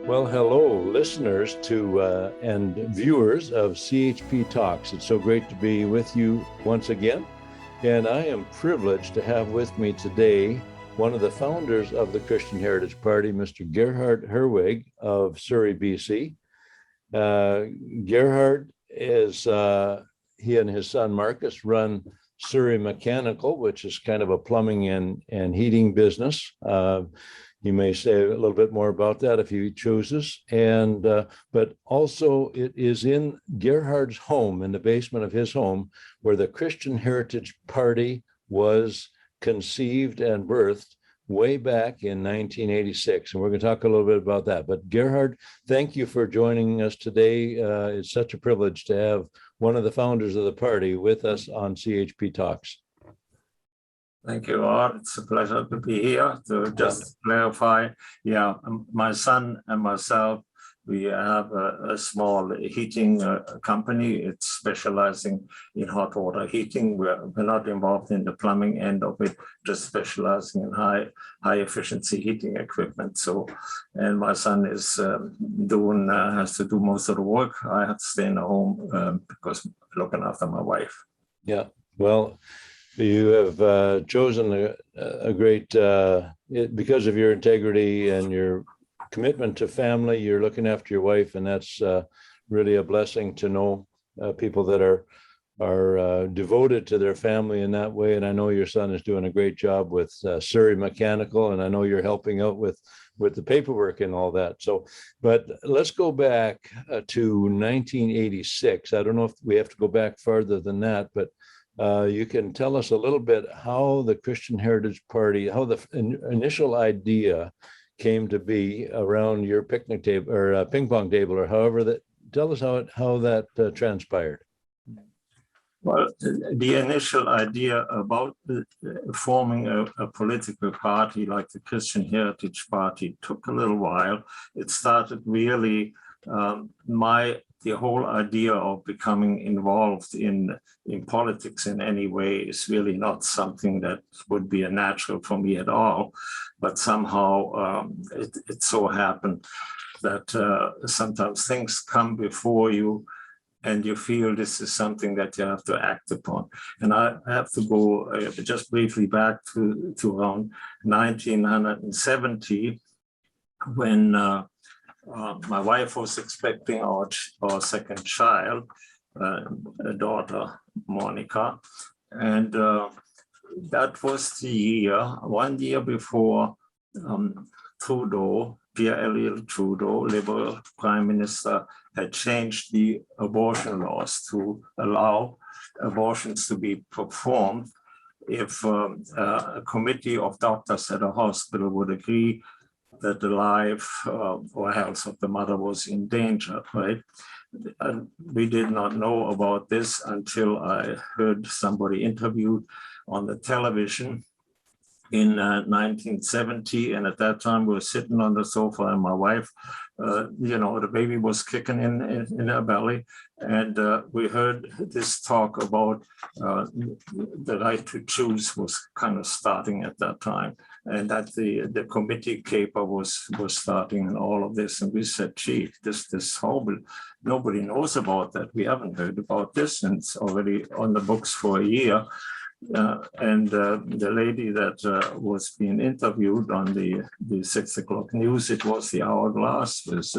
Well, hello, listeners to and viewers of CHP Talks. It's so great to be with you once again. And I am privileged to have with me today one of the founders of the Christian Heritage Party, Mr. Gerhard Herwig of Surrey, BC. Gerhard is, he and his son Marcus run Surrey Mechanical, which is kind of a plumbing and heating business. He may say a little bit more about that if he chooses. And but also it is in Gerhard's home, in the basement of his home, where the Christian Heritage Party was conceived and birthed way back in 1986. And we're going to talk a little bit about that. But Gerhard, thank you for joining us today. It's such a privilege to have one of the founders of the party with us on CHP Talks. Thank you, Rod. It's a pleasure to be here. To just clarify, my son and myself, we have a small heating company. It's specializing in hot water heating. We're not involved in the plumbing end of it, just specializing in high efficiency heating equipment. So, and my son is has to do most of the work. I have to stay in the home because I'm looking after my wife. Yeah, well, you have chosen a great, because of your integrity and your commitment to family, you're looking after your wife, and that's really a blessing to know people that are devoted to their family in that way. And I know your son is doing a great job with Surrey Mechanical, and I know you're helping out with the paperwork and all that. So, but let's go back to 1986. I don't know if we have to go back farther than that, but you can tell us a little bit how the Christian Heritage Party, how the initial idea came to be around your picnic table or ping pong table, or however that. Tell us how that transpired. Well, the initial idea about forming a political party like the Christian Heritage Party took a little while. It started really the whole idea of becoming involved in politics in any way is really not something that would be a natural for me at all. But somehow it so happened that sometimes things come before you and you feel this is something that you have to act upon. And I have to go just briefly back to around 1970 when my wife was expecting our second child, a daughter, Monica. And that was the year, 1 year before Trudeau, Pierre Elliot Trudeau, Liberal Prime Minister, had changed the abortion laws to allow abortions to be performed if a committee of doctors at a hospital would agree that the life or health of the mother was in danger, right? And we did not know about this until I heard somebody interviewed on the television in 1970. And at that time, we were sitting on the sofa, and my wife, the baby was kicking in her belly. And we heard this talk about the right to choose was kind of starting at that time. And that the committee caper was starting and all of this. And we said, gee, this horrible, nobody knows about that. We haven't heard about this, and it's already on the books for a year. And the lady that was being interviewed on the 6 o'clock news, it was the Hourglass, was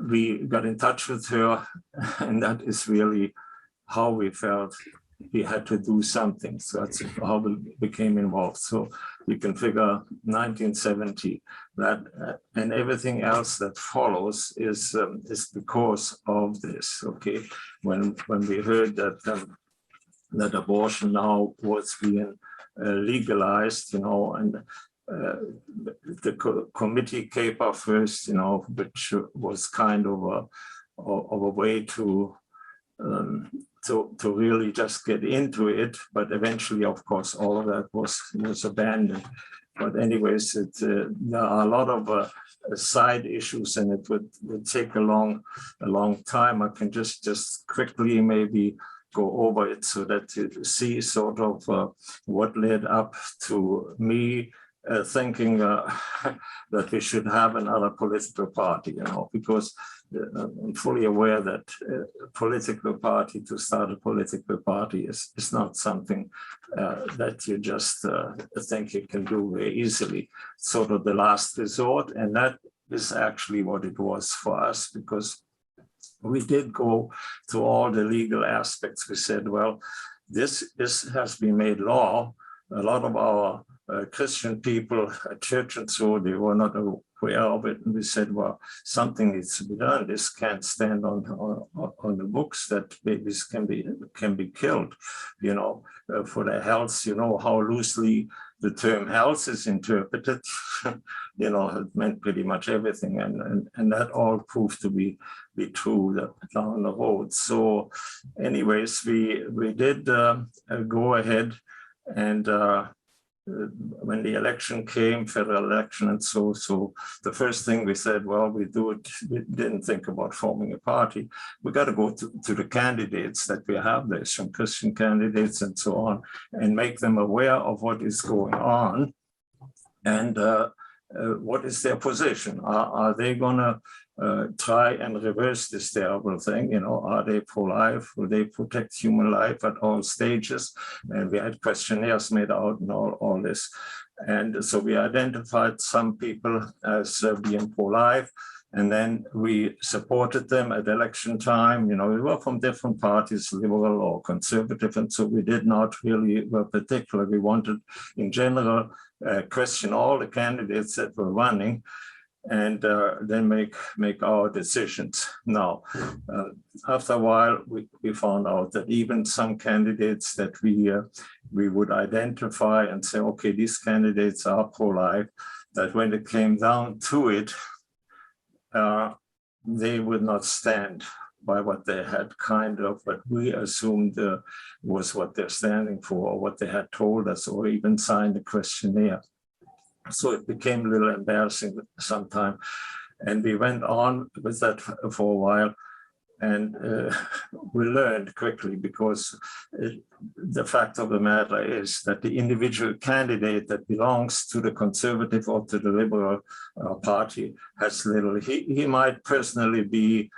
we got in touch with her, and that is really how we felt we had to do something. So that's how we became involved. So you can figure 1970 that, and everything else that follows is because of this. Okay, when we heard that. That abortion now was being legalized, and the committee caper first, which was kind of a way to really just get into it, but eventually, of course, all of that was abandoned. But anyways, there are a lot of side issues, and it would take a long time. I can just quickly maybe go over it so that you see sort of what led up to me thinking that we should have another political party, because I'm fully aware that to start a political party is not something that you just think you can do very easily. It's sort of the last resort, and that is actually what it was for us, because we did go to all the legal aspects. We said, well, this has been made law. A lot of our Christian people at church and so, they were not aware of it. And we said, well, something needs to be done. This can't stand on the books that babies can be killed, for their health. You know how loosely the term health is interpreted. It meant pretty much everything. And that all proved to be true down the road. So anyways, we did go ahead, and when the election came, federal election, and so the first thing we said, well, we didn't think about forming a party. We got to go to the candidates that we have. There's some Christian candidates and so on, and make them aware of what is going on, and what is their position. Are they going to try and reverse this terrible thing? Are they pro-life? Will they protect human life at all stages? And we had questionnaires made out and all this. And so we identified some people as being pro-life, and then we supported them at election time. We were from different parties, liberal or conservative, and so we did not really were particular. We wanted, in general, question all the candidates that were running, and then make our decisions. Now, after a while, we found out that even some candidates that we would identify and say, okay, these candidates are pro-life, that when it came down to it, they would not stand by what they had what we assumed was what they're standing for, or what they had told us, or even signed a questionnaire. So it became a little embarrassing sometime. And we went on with that for a while. And we learned quickly, because the fact of the matter is that the individual candidate that belongs to the conservative or to the liberal party has little. He might personally be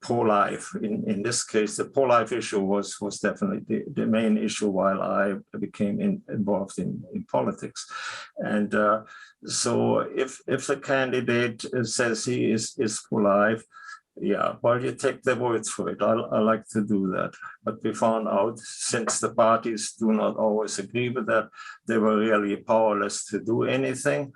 pro-life. In this case, the pro-life issue was definitely the main issue while I became involved in politics. And so if the candidate says he is pro-life, yeah, well, you take their words for it. I like to do that. But we found out, since the parties do not always agree with that, they were really powerless to do anything.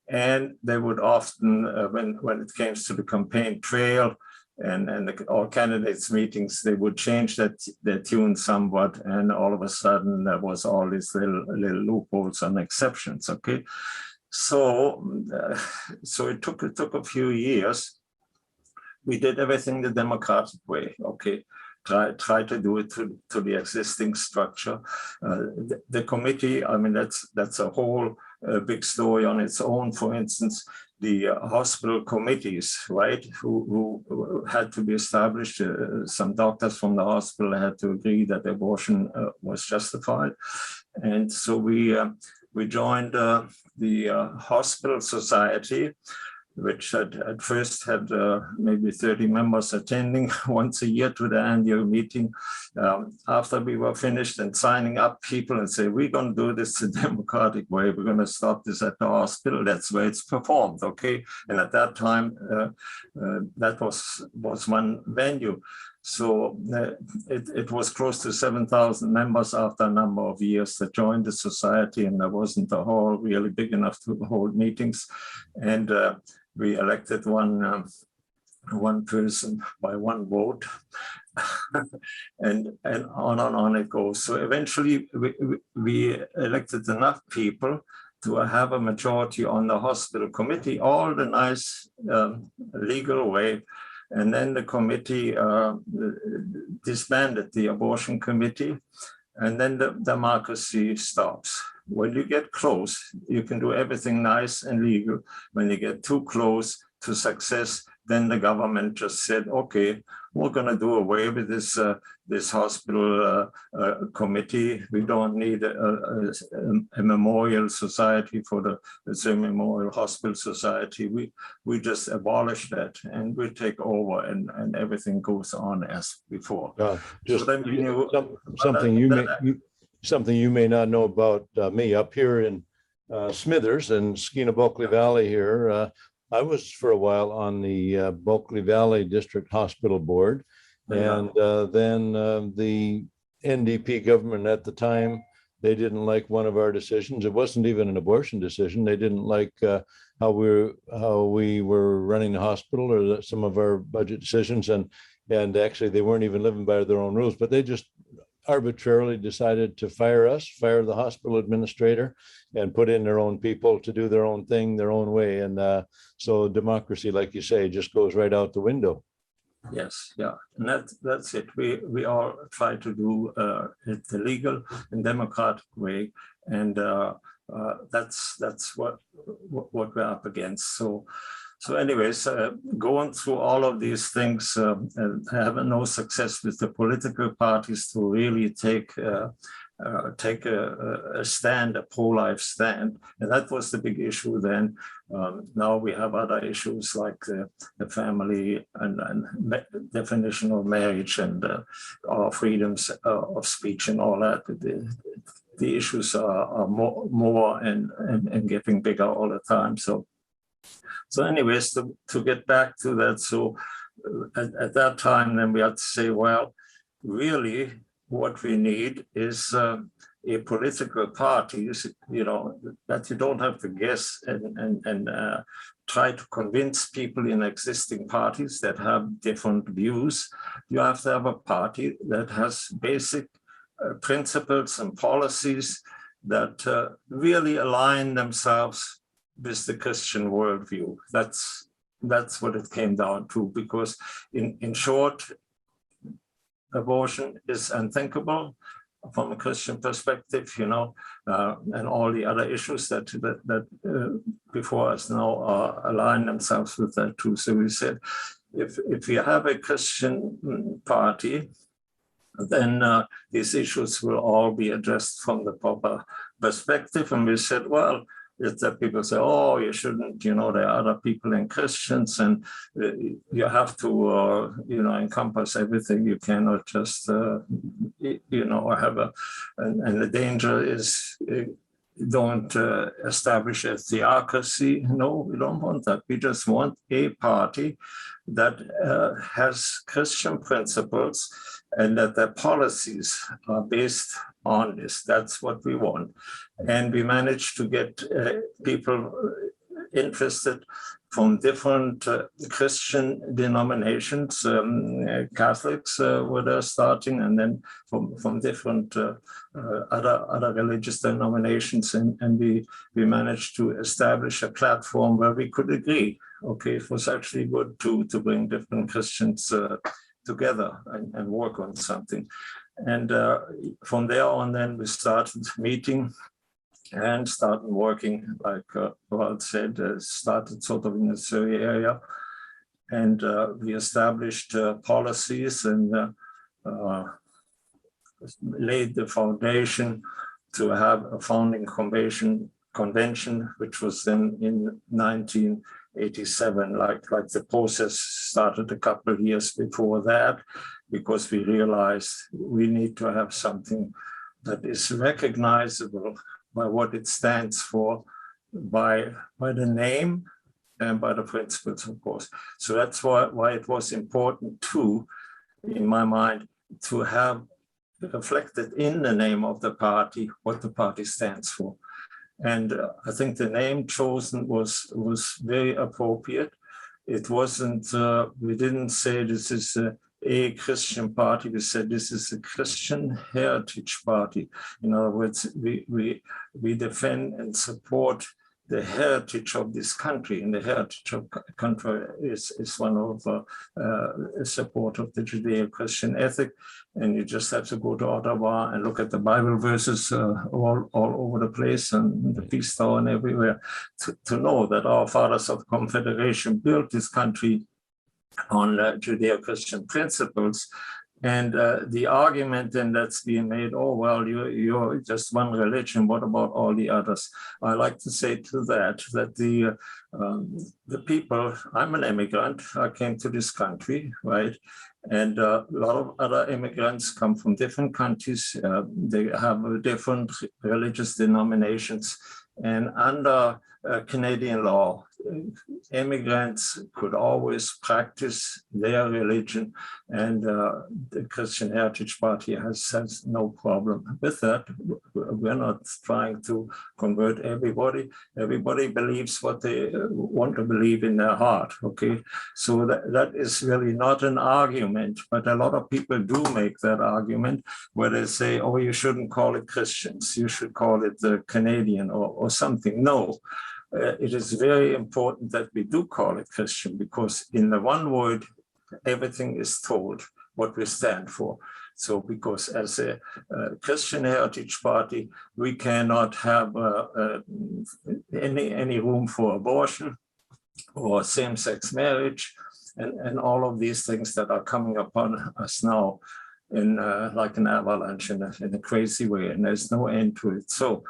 And they would often, when it came to the campaign trail and all candidates meetings, they would change their tune somewhat. And all of a sudden, there was all these little loopholes and exceptions, okay? So it took a few years. We did everything the democratic way, okay? Try to do it to the existing structure. The committee, I mean, that's a whole big story on its own. For instance, the hospital committees, right, who had to be established. Some doctors from the hospital had to agree that abortion was justified. And so we joined the hospital society, which at first had maybe 30 members attending once a year to the annual meeting. After we were finished and signing up people and say, we're going to do this the democratic way, we're going to start this at the hospital, that's where it's performed, okay? And at that time, that was one venue. So it was close to 7,000 members after a number of years that joined the society, and there wasn't a hall really big enough to hold meetings. And we elected one person by one vote, and on it goes. So eventually we elected enough people to have a majority on the hospital committee, all the nice legal way. And then the committee disbanded the abortion committee, and then the democracy stops. When you get close, you can do everything nice and legal. When you get too close to success, then the government just said, okay, we're going to do away with this hospital committee. We don't need a memorial society for the Memorial Hospital Society. We just abolish that and we take over, and everything goes on as before. Just so something you may not know about me up here in Smithers and Skeena-Bulkley Valley here. I was for a while on the Bulkley Valley District Hospital Board, and then the NDP government at the time, they didn't like one of our decisions. It wasn't even an abortion decision. They didn't like how we were running the hospital or some of our budget decisions, and actually they weren't even living by their own rules. But they just arbitrarily decided to fire the hospital administrator, and put in their own people to do their own thing, their own way. And so democracy, like you say, just goes right out the window. Yes, yeah, and that's it. We all try to do it the legal and democratic way, and that's what we're up against. So anyways, going through all of these things and having no success with the political parties to really take a stand, a pro-life stand. And that was the big issue then. Now we have other issues like the family and definition of marriage and our freedoms of speech and all that. The issues are more and getting bigger all the time. So anyways, to get back to that, so at that time, then we had to say, well, really, what we need is a political party, that you don't have to guess and try to convince people in existing parties that have different views. You have to have a party that has basic principles and policies that really align themselves with the Christian worldview. That's what it came down to, because in short, abortion is unthinkable from a Christian perspective, and all the other issues that before us now align themselves with that too. So we said, if you have a Christian party, then these issues will all be addressed from the proper perspective. And we said, well, it's that people say, oh, you shouldn't, there are other people and Christians, and you have to, encompass everything. You cannot just, have and the danger is don't establish a theocracy. No, we don't want that. We just want a party that has Christian principles and that their policies are based on this. That's what we want. And we managed to get people interested from different Christian denominations. Catholics were there starting, and then from different other religious denominations. And we managed to establish a platform where we could agree. Okay, it was actually good to bring different Christians together and work on something. And from there on, then we started meeting and started working, like Rod said, started sort of in the Surrey area. And we established policies and laid the foundation to have a founding convention, which was then in 1987. Like the process started a couple of years before that, because we realized we need to have something that is recognizable by what it stands for, by the name and by the principles, of course. So that's why it was important too, in my mind, to have reflected in the name of the party what the party stands for. And I think the name chosen was very appropriate. It wasn't, we didn't say this is a Christian party. We said this is a Christian heritage party. In other words, we defend and support the heritage of this country, and the heritage of country is one of support of the Judeo-Christian ethic. And you just have to go to Ottawa and look at the Bible verses all over the place, and the Peace Tower and everywhere, to know that our fathers of Confederation built this country on Judeo-Christian principles. And the argument then that's being made, oh, well, you're just one religion, what about all the others? I like to say to that the people, I'm an immigrant, I came to this country, right? And a lot of other immigrants come from different countries. They have different religious denominations. And under Canadian law, immigrants could always practice their religion, and the Christian Heritage Party has no problem with that. We're not trying to convert everybody. Everybody believes what they want to believe in their heart, okay? So that is really not an argument, but a lot of people do make that argument where they say, oh, you shouldn't call it Christians, you should call it the Canadian or something. No. It is very important that we do call it Christian, because in the one word, everything is told what we stand for. So because as a Christian Heritage Party, we cannot have any room for abortion or same-sex marriage and all of these things that are coming upon us now in like an avalanche in a crazy way, and there's no end to it. So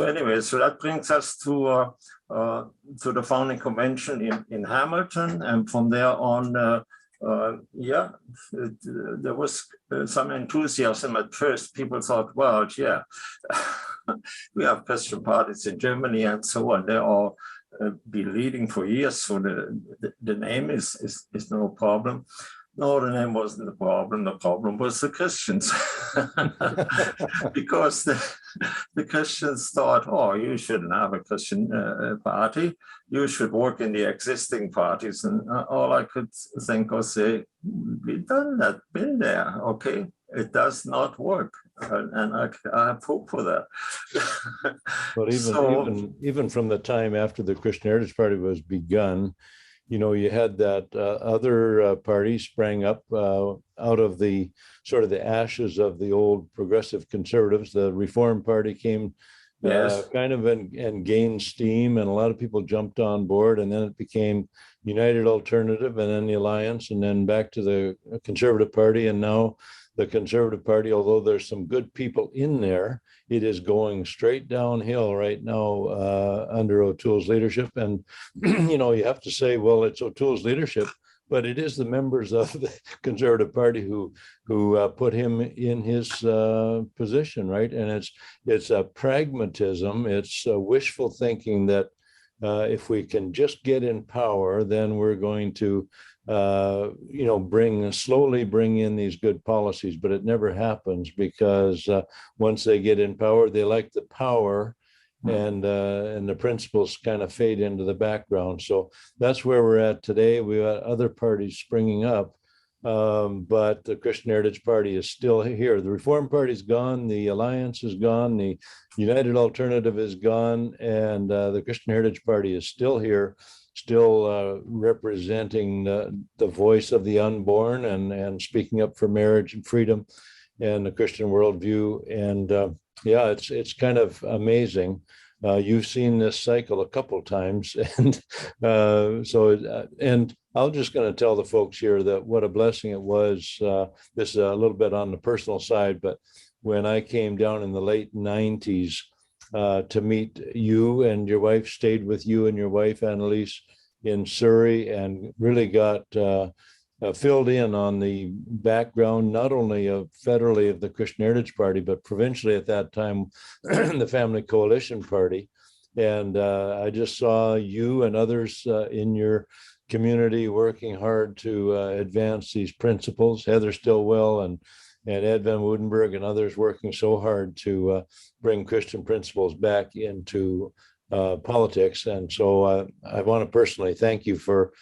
anyway, so that brings us to the founding convention in Hamilton, and from there on, there was some enthusiasm at first. People thought, well, yeah, we have Christian parties in Germany and so on. They're all been leading for years, so the name is no problem. No, the name wasn't the problem. The problem was the Christians. Because the Christians thought, oh, you shouldn't have a Christian party. You should work in the existing parties. And all I could think was say, we've done that, been there, okay? It does not work. And I have hope for that. But even from the time after the Christian Heritage Party was begun, you know, you had that other party sprang up out of the sort of the ashes of the old progressive conservatives. The Reform Party came kind of and gained steam, and a lot of people jumped on board, and then it became United Alternative, and then the Alliance, and then back to the Conservative Party, and now the Conservative Party. Although there's some good people in there, it is going straight downhill right now under O'Toole's leadership. And, you know, you have to say, well, it's O'Toole's leadership, but it is the members of the Conservative Party who put him in his position, right? And it's a pragmatism, it's a wishful thinking that if we can just get in power, then we're going to slowly bring in these good policies, but it never happens, because once they get in power, they like the power, and the principles kind of fade into the background. So that's where we're at today. We got other parties springing up, but the Christian Heritage Party is still here. The Reform Party is gone, the Alliance is gone, the United Alternative is gone, and the Christian Heritage Party is still here, still representing the voice of the unborn and speaking up for marriage and freedom and the Christian worldview. And it's kind of amazing. You've seen this cycle a couple times, and and I'm just going to tell the folks here that what a blessing it was. This is a little bit on the personal side, but when I came down in the late 90s, to meet you, and your wife, stayed with you and your wife, Annalise, in Surrey, and really got filled in on the background, not only federally of the Christian Heritage Party, but provincially at that time, the Family Coalition Party. And I just saw you and others in your community working hard to advance these principles. Heather Stillwell and Ed Van Woudenberg and others working so hard to bring Christian principles back into politics. And so I want to personally thank you for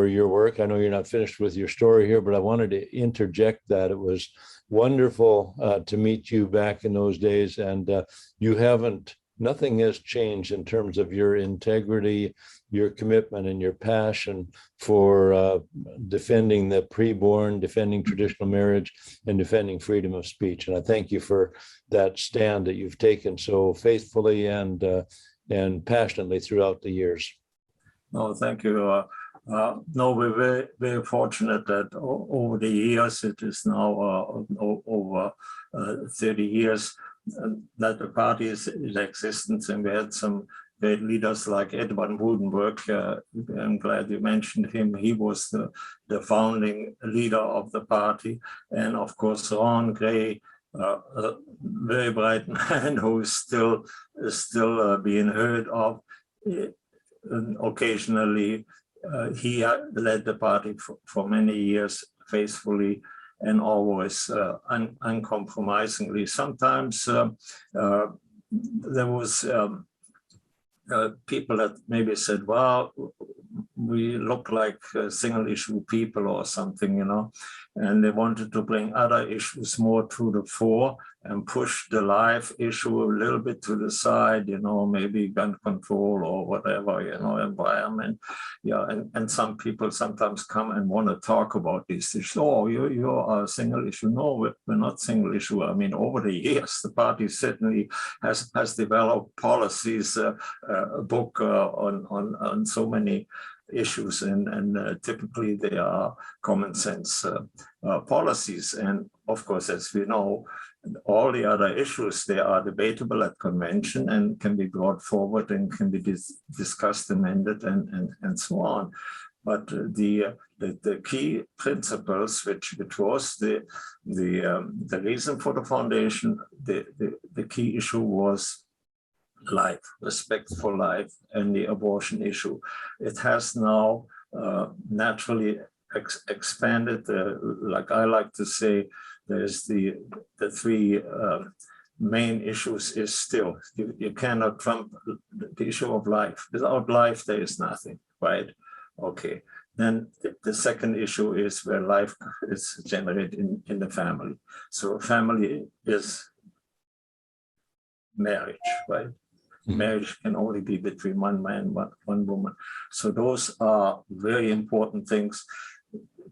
your work. I know you're not finished with your story here, but I wanted to interject that it was wonderful to meet you back in those days. And nothing has changed in terms of your integrity, your commitment, and your passion for defending the preborn, defending traditional marriage, and defending freedom of speech. And I thank you for that stand that you've taken so faithfully and passionately throughout the years. Oh, thank you. No, we're very, very fortunate that over the years, it is now over 30 years that the party is in existence, and we had some great leaders like Edward Woudenberg. I'm glad you mentioned him. He was the founding leader of the party, and of course Ron Gray, a very bright man who is still being heard of. Occasionally, he led the party for many years faithfully and always uncompromisingly. Sometimes there was people that maybe said, well, we look like single issue people or something, you know, and they wanted to bring other issues more to the fore and push the life issue a little bit to the side, you know, maybe gun control or whatever, you know, environment. Yeah, and some people sometimes come and want to talk about these issues. Oh, you are a single issue. No, we're not single issue. I mean, over the years, the party certainly has developed policies, a book on so many issues, and typically they are common sense policies. And of course, as we know, all the other issues, they are debatable at convention and can be brought forward and can be discussed, amended, and so on. But the key principles, which was the reason for the foundation, the key issue was life, respect for life, and the abortion issue. It has now naturally expanded. Like I like to say, there's the three main issues is still, you cannot trump the issue of life. Without life, there is nothing, right? Okay. Then the second issue is where life is generated in the family. So family is marriage, right? Marriage can only be between one man, one woman. So those are very important things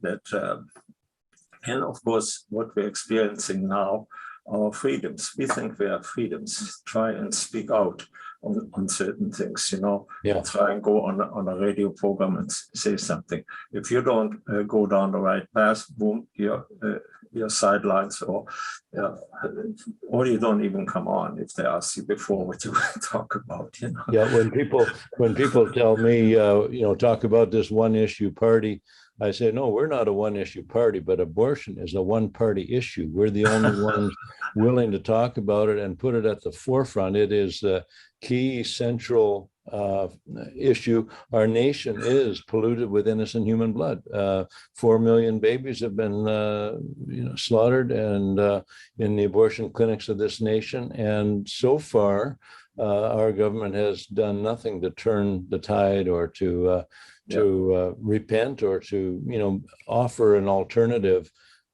that, and of course, what we're experiencing now, our freedoms. We think we have freedoms. Try and speak out on certain things, you know. Yeah. Try and go on a radio program and say something. If you don't go down the right path, boom, your sidelines, or you don't even come on if they ask you before what you want to talk about, you know. Yeah, when people tell me, talk about this one issue party, I say, no, we're not a one issue party, but abortion is a one party issue. We're the only ones willing to talk about it and put it at the forefront. It is the key central issue. Our nation is polluted with innocent human blood. 4 million babies have been slaughtered and in the abortion clinics of this nation. And so far, our government has done nothing to turn the tide or to repent or to offer an alternative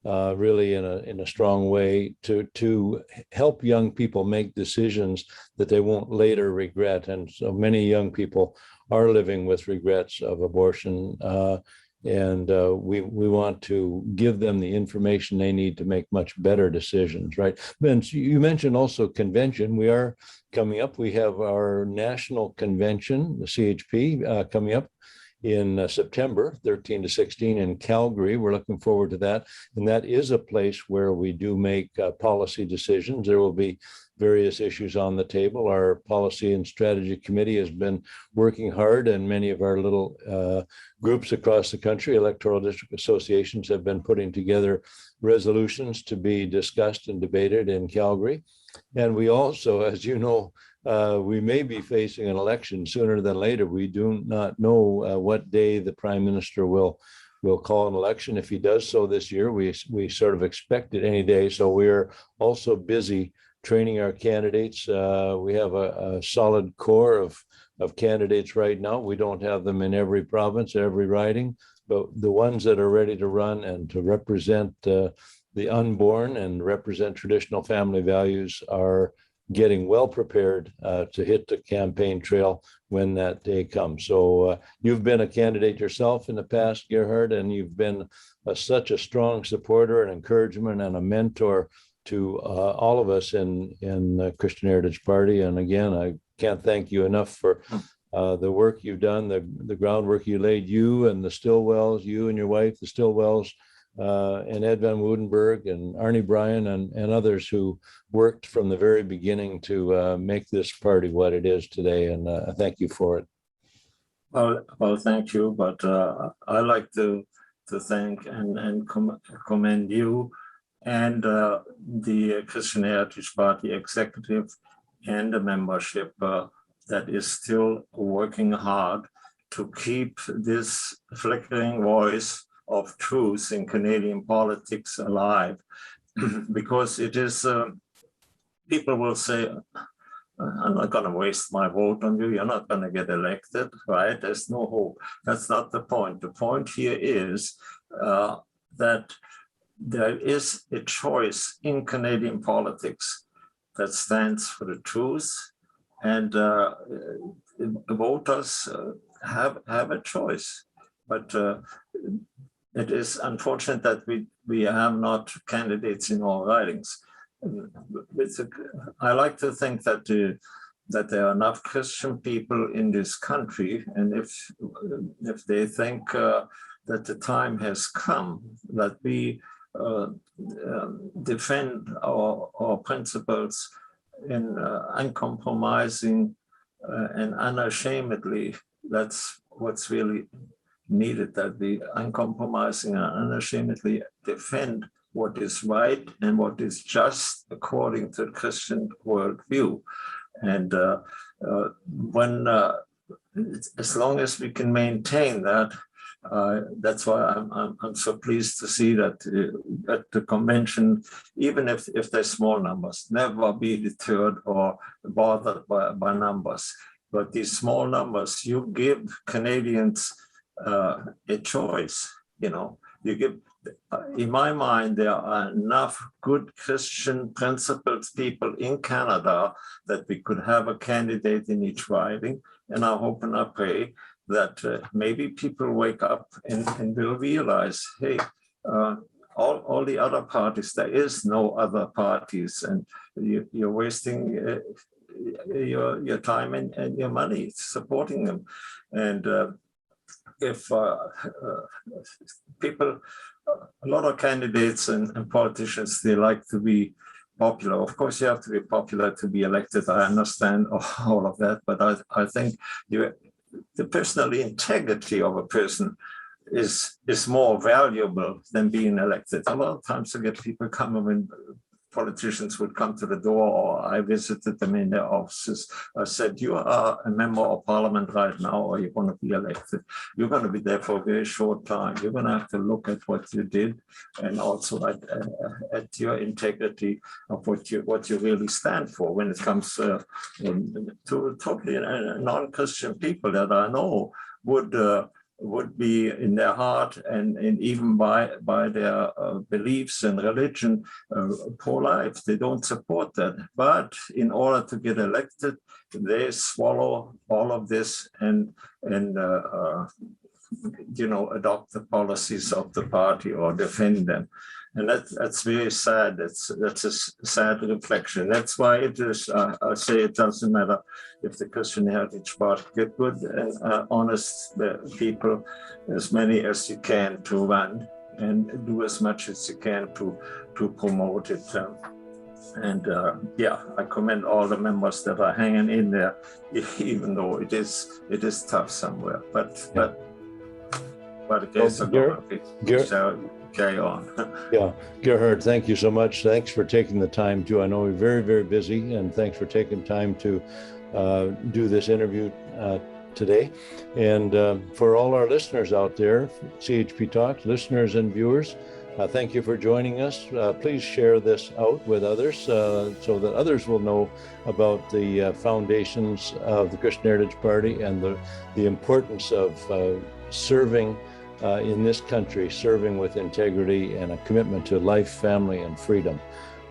really in a strong way to help young people make decisions that they won't later regret. And so many young people are living with regrets of abortion, and we want to give them the information they need to make much better decisions, right? Ben, you mentioned also convention. We are coming up. We have our national convention, the CHP, coming up in September 13 to 16 in Calgary. We're looking forward to that. And that is a place where we do make policy decisions. There will be various issues on the table. Our policy and strategy committee has been working hard, and many of our little groups across the country, electoral district associations, have been putting together resolutions to be discussed and debated in Calgary. And we also, as you know, we may be facing an election sooner than later. We do not know what day the Prime Minister will call an election. If he does so this year, we sort of expect it any day. So we're also busy training our candidates. We have a solid core of candidates right now. We don't have them in every province, every riding, but the ones that are ready to run and to represent the unborn and represent traditional family values are getting well prepared to hit the campaign trail when that day comes. So you've been a candidate yourself in the past, Gerhard, and you've been such a strong supporter and encouragement and a mentor to all of us in the Christian Heritage Party. And again, I can't thank you enough for the work you've done, the groundwork you laid, you and the Stillwells, you and your wife, the Stillwells, and Ed Van Woudenberg and Arnie Bryan and others who worked from the very beginning to make this party what it is today. And I thank you for it. Well, thank you. But I like to thank and commend you and the Christian Heritage Party executive and the membership that is still working hard to keep this flickering voice of truth in Canadian politics alive. Because it is, people will say, I'm not going to waste my vote on you. You're not going to get elected, right? There's no hope. That's not the point. The point here is that there is a choice in Canadian politics that stands for the truth, and voters have a choice. But it is unfortunate that we have not candidates in all ridings. I like to think that there are enough Christian people in this country, and if they think that the time has come that we defend our principles in uncompromising and unashamedly, that's what's really needed, that we uncompromising and unashamedly defend what is right and what is just according to the Christian worldview. And as long as we can maintain that, that's why I'm so pleased to see that at the convention, even if there's small numbers, never be deterred or bothered by numbers. But these small numbers, you give Canadians a choice. You give. In my mind, there are enough good Christian principled people in Canada that we could have a candidate in each riding. And I hope and I pray that maybe people wake up and will realize, hey, all the other parties, there is no other parties, and you're wasting your time and your money supporting them. And if people, a lot of candidates and politicians, they like to be popular. Of course, you have to be popular to be elected. I understand all of that, but I think the personal integrity of a person is more valuable than being elected. A lot of times you get people coming when politicians would come to the door, or I visited them in their offices. I said, you are a member of parliament right now, or you're going to be elected. You're going to be there for a very short time. You're going to have to look at what you did, and also at your integrity of what you really stand for when it comes to totally non-Christian people that I know would be in their heart and even by their beliefs and religion pro-life. They don't support that. But in order to get elected, they swallow all of this and adopt the policies of the party or defend them. And that's very sad. That's a sad reflection. That's why it is, I say it doesn't matter if the Christian Heritage Party get good and honest people, as many as you can to run and do as much as you can to promote it. I commend all the members that are hanging in there, even though it is tough somewhere. But the case of carry on. Yeah, Gerhard, thank you so much. Thanks for taking the time too. I know we're very, very busy, and thanks for taking time to do this interview today. And for all our listeners out there, CHP Talks, listeners and viewers, thank you for joining us. Please share this out with others so that others will know about the foundations of the Christian Heritage Party and the importance of serving in this country, serving with integrity and a commitment to life, family, and freedom.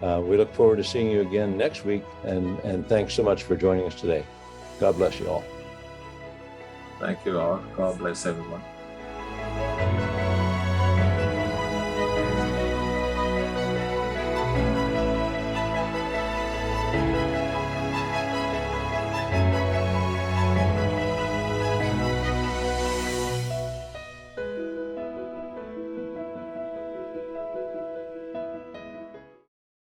We look forward to seeing you again next week, and thanks so much for joining us today. God bless you all. Thank you all. God bless everyone.